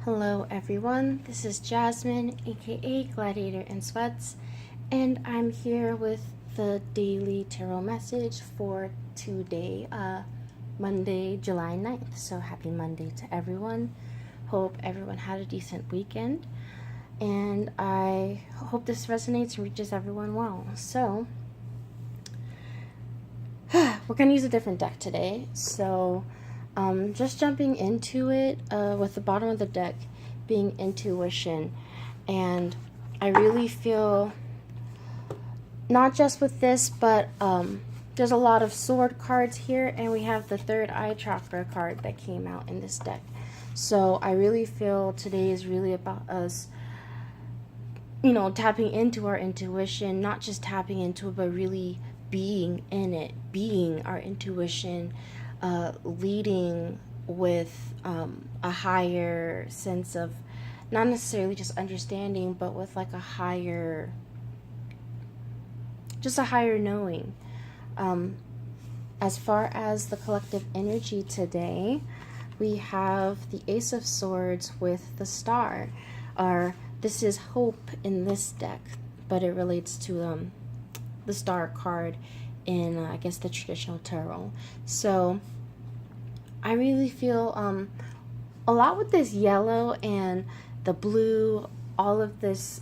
Hello everyone, this is Jasmine, aka Gladiatorinsweats, and I'm here with the daily tarot message for today, Monday, July 9th. So happy Monday to everyone. Hope everyone had a decent weekend, and I hope this resonates and reaches everyone well. So, we're going to use a different deck today, so just jumping into it with the bottom of the deck being intuition. And I really feel, not just with this, but there's a lot of sword cards here, and we have the third eye chakra card that came out in this deck. So I really feel today is really about us, tapping into our intuition, not just tapping into it, but really being in it, being our intuition, leading with a higher sense of, not necessarily just understanding, but with like a higher knowing. As far as the collective energy today, we have the Ace of Swords with the Star. This is hope in this deck, but it relates to the Star card in I guess the traditional tarot. So I really feel a lot with this yellow and the blue, all of this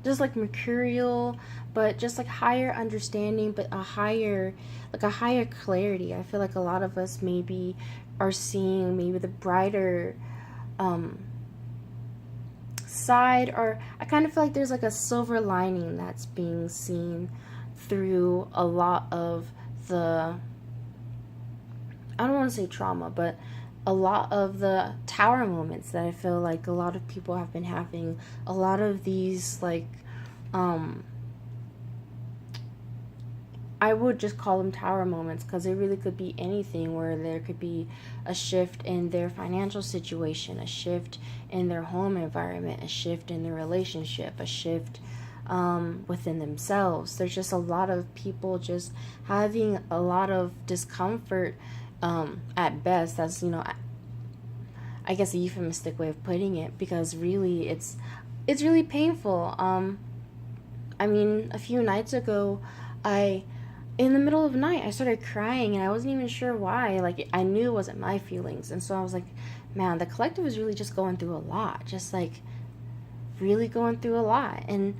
just like mercurial, but just like higher understanding, but a higher clarity. I feel like a lot of us maybe are seeing maybe the brighter side, or I kind of feel like there's like a silver lining that's being seen through a lot of the, I don't want to say trauma, but a lot of the tower moments that I feel like a lot of people have been having. A lot of these, like, I would just call them tower moments, because it really could be anything, where there could be a shift in their financial situation, a shift in their home environment, a shift in their relationship, a shift within themselves. There's just a lot of people just having a lot of discomfort at best. That's, I guess a euphemistic way of putting it, because really it's really painful. I mean, a few nights ago, in the middle of the night, I started crying, and I wasn't even sure why. Like, I knew it wasn't my feelings, and so I was like, man, the collective is really just going through a lot, just like really going through a lot. And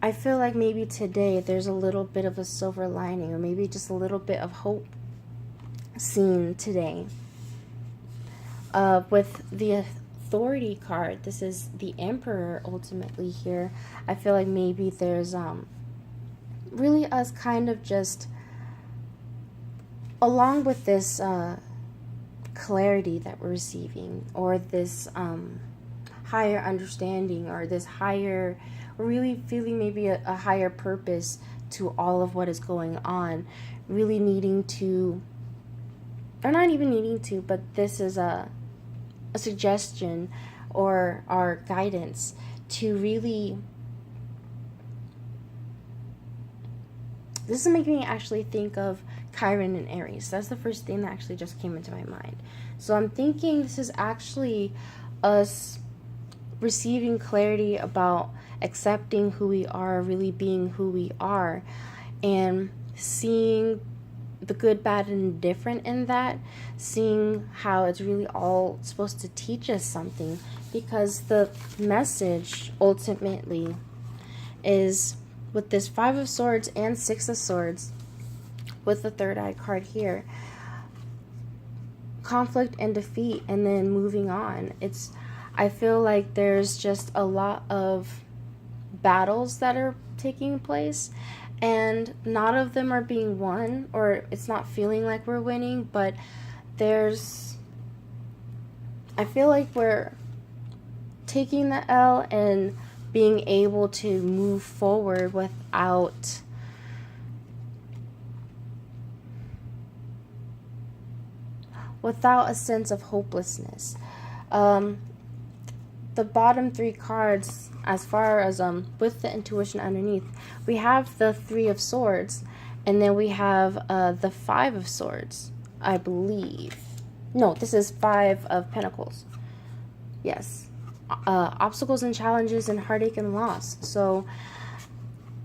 I feel like maybe today there's a little bit of a silver lining, or maybe just a little bit of hope seen today. With the Authority card, this is the Emperor ultimately here. I feel like maybe there's really us kind of just, along with this clarity that we're receiving, or this higher understanding, or this higher, really feeling maybe a higher purpose to all of what is going on, really needing to, or not even needing to, but this is a suggestion or our guidance to really, this is making me actually think of Chiron and Aries. That's the first thing that actually just came into my mind. So I'm thinking this is actually us receiving clarity about accepting who we are, really being who we are, and seeing the good, bad, and indifferent in that, seeing how it's really all supposed to teach us something, because the message ultimately is, with this Five of Swords and Six of Swords, with the third eye card here, conflict and defeat, and then moving on. I feel like there's just a lot of battles that are taking place, and not of them are being won, or it's not feeling like we're winning, but I feel like we're taking the L and being able to move forward without a sense of hopelessness. The bottom three cards, as far as with the intuition underneath, we have the Three of Swords, and then we have the Five of Swords, I believe. No, this is Five of Pentacles. Yes. Obstacles and challenges and heartache and loss. So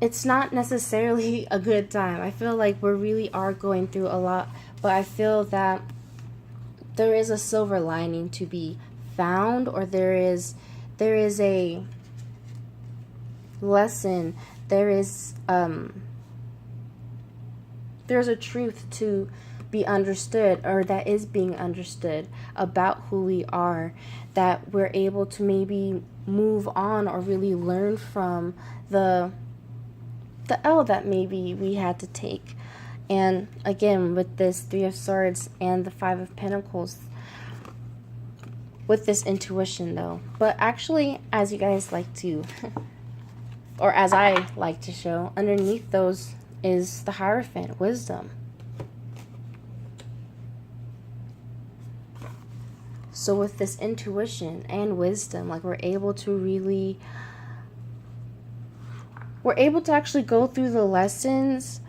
it's not necessarily a good time. I feel like we really are going through a lot, but I feel that there is a silver lining to be found, or there is a lesson, there's a truth to be understood, or that is being understood about who we are, that we're able to maybe move on or really learn from the L that maybe we had to take. And again, with this Three of Swords and the Five of Pentacles, with this intuition though. But actually, as you guys like to, or as I like to show, underneath those is the Hierophant, wisdom. So with this intuition and wisdom, like we're able to actually go through the lessons,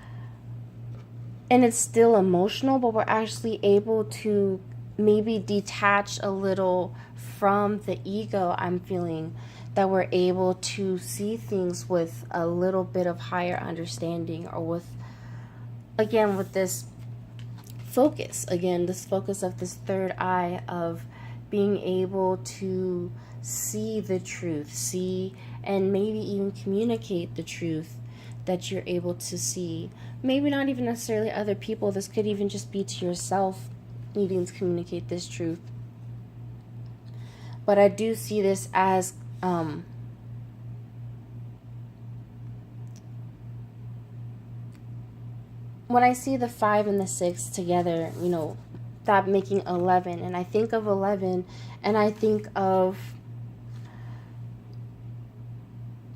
and it's still emotional, but we're actually able to maybe detach a little from the ego. I'm feeling that we're able to see things with a little bit of higher understanding, or with this focus, this focus of this third eye, of being able to see the truth, see and maybe even communicate the truth that you're able to see. Maybe not even necessarily other people. This could even just be to yourself, needing to communicate this truth. But I do see this as when I see the 5 and the 6 together, that making 11, and I think of 11 and I think of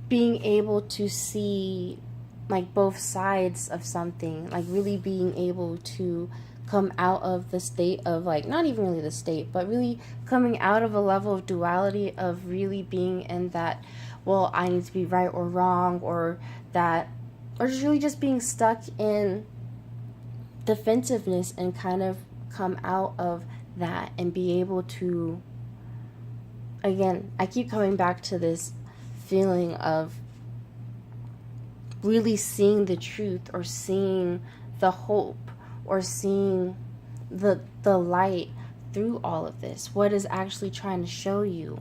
being able to see like both sides of something, like really being able to come out of the state of like, not even really the state, but really coming out of a level of duality, of really being in that, well, I need to be right or wrong, or just really just being stuck in defensiveness, and kind of come out of that and be able to, again, I keep coming back to this feeling of really seeing the truth, or seeing the hope, or seeing the light through all of this. What is actually trying to show you.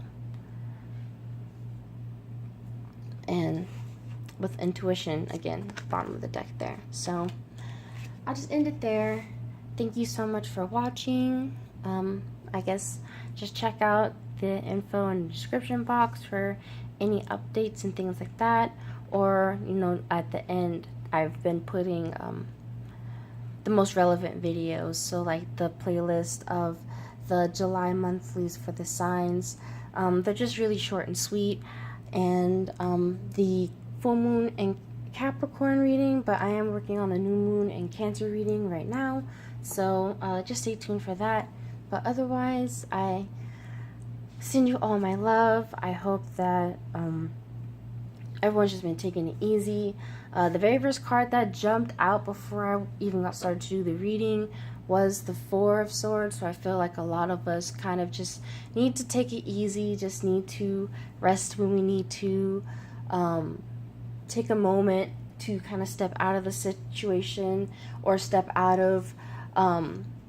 And with intuition, again, bottom of the deck there. So I'll just end it there. Thank you so much for watching. I guess just check out the info in the description box for any updates and things like that. Or, at the end, I've been putting the most relevant videos. So like the playlist of the July monthlies for the signs. They're just really short and sweet. And the full moon and Capricorn reading, but I am working on a new moon and Cancer reading right now. So just stay tuned for that. But otherwise, I send you all my love. I hope that everyone's just been taking it easy. The very first card that jumped out before I even got started to do the reading was the Four of Swords. So I feel like a lot of us kind of just need to take it easy, just need to rest when we need to, take a moment to kind of step out of the situation, or step out of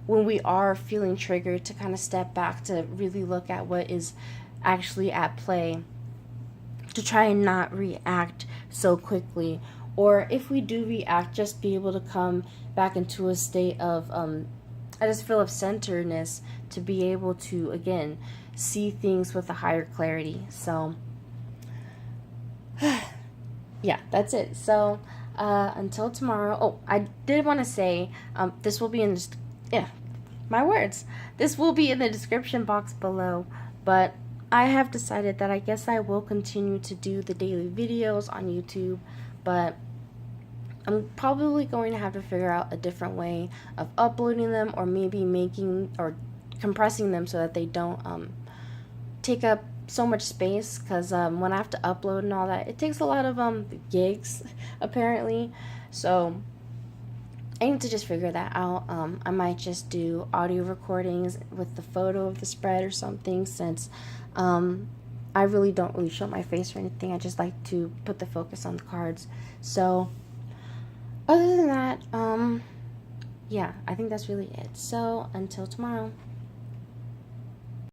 when we are feeling triggered, to kind of step back to really look at what is actually at play, to try and not react so quickly. Or if we do react, just be able to come back into a state of, I just feel, of centeredness, to be able to, again, see things with a higher clarity. So, yeah, that's it. So, until tomorrow. Oh, I did want to say, this will be in, my words. This will be in the description box below, but I have decided that I guess I will continue to do the daily videos on YouTube, but I'm probably going to have to figure out a different way of uploading them, or maybe making or compressing them so that they don't take up so much space, because when I have to upload and all that, it takes a lot of gigs apparently. So I need to just figure that out. I might just do audio recordings with the photo of the spread or something, since I really don't really show my face or anything. I just like to put the focus on the cards. So other than that, yeah, I think that's really it. So until tomorrow.